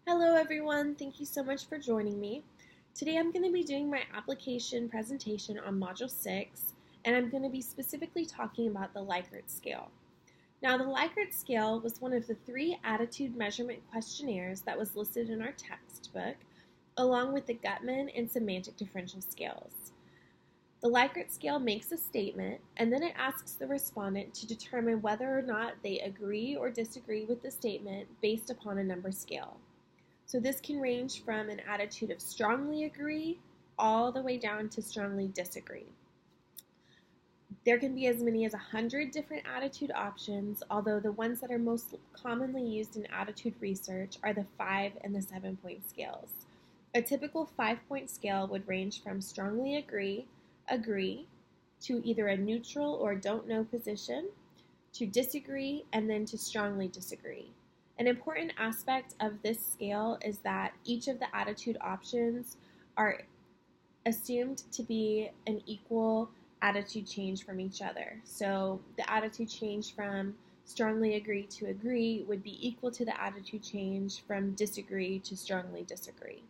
Hello everyone, thank you so much for joining me. Today I'm going to be doing my application presentation on Module 6, and I'm going to be specifically talking about the Likert scale. Now the Likert scale was one of the 3 attitude measurement questionnaires that was listed in our textbook, along with the Gutman and semantic differential scales. The Likert scale makes a statement, and then it asks the respondent to determine whether or not they agree or disagree with the statement based upon a number scale. So this can range from an attitude of strongly agree all the way down to strongly disagree. There can be as many as 100 different attitude options, although the ones that are most commonly used in attitude research are the 5 and the 7-point scales. A typical 5-point scale would range from strongly agree, to either a neutral or don't know position, to disagree, and then to strongly disagree. An important aspect of this scale is that each of the attitude options are assumed to be an equal attitude change from each other. So the attitude change from strongly agree to agree would be equal to the attitude change from disagree to strongly disagree.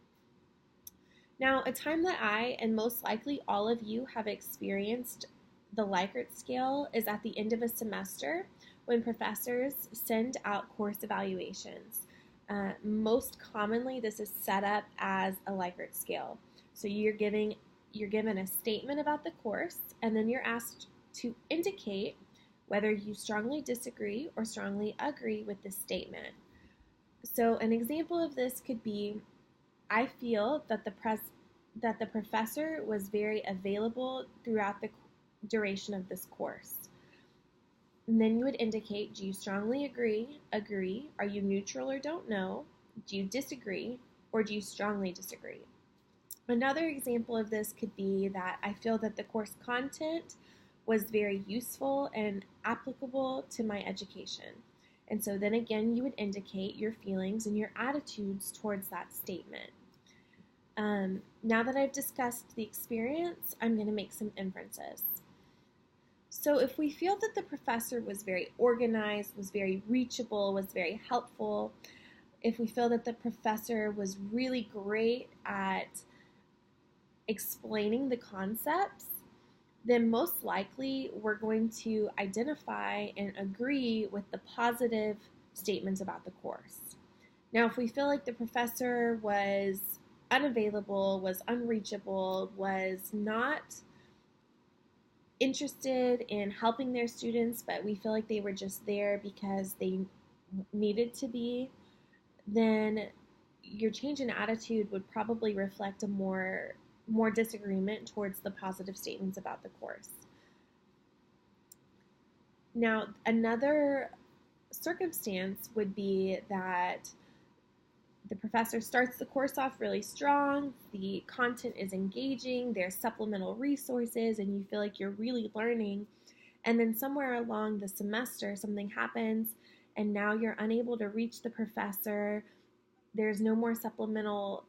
Now, a time that I, and most likely all of you, have experienced the Likert scale is at the end of a semester when professors send out course evaluations. Most commonly, this is set up as a Likert scale. So you're given a statement about the course, and then you're asked to indicate whether you strongly disagree or strongly agree with this statement. So an example of this could be, I feel that the professor was very available throughout the duration of this course. And then you would indicate, do you strongly agree, are you neutral or don't know, do you disagree, or do you strongly disagree? Another example of this could be that I feel that the course content was very useful and applicable to my education. And so then again, you would indicate your feelings and your attitudes towards that statement. Now that I've discussed the experience, I'm going to make some inferences. So if we feel that the professor was very organized, was very reachable, was very helpful, if we feel that the professor was really great at explaining the concepts, then most likely we're going to identify and agree with the positive statements about the course. Now, if we feel like the professor was unavailable, was unreachable, was not interested in helping their students, but we feel like they were just there because they needed to be, then your change in attitude would probably reflect a more disagreement towards the positive statements about the course. Now, another circumstance would be that the professor starts the course off really strong, the content is engaging, there's supplemental resources, and you feel like you're really learning. And then somewhere along the semester, something happens, and now you're unable to reach the professor. There's no more supplemental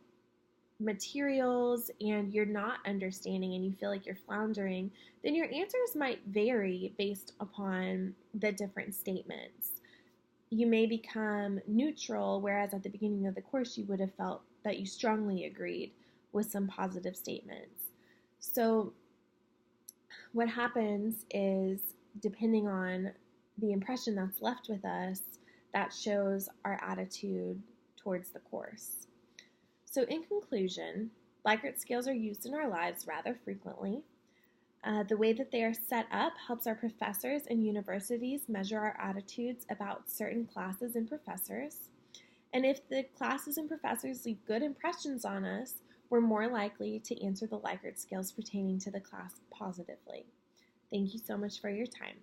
materials, and you're not understanding, and you feel like you're floundering. Then your answers might vary based upon the different statements. You may become neutral, whereas at the beginning of the course you would have felt that you strongly agreed with some positive statements. So what happens is, depending on the impression that's left with us, that shows our attitude towards the course. So in conclusion, Likert scales are used in our lives rather frequently. The way that they are set up helps our professors and universities measure our attitudes about certain classes and professors. And if the classes and professors leave good impressions on us, we're more likely to answer the Likert scales pertaining to the class positively. Thank you so much for your time.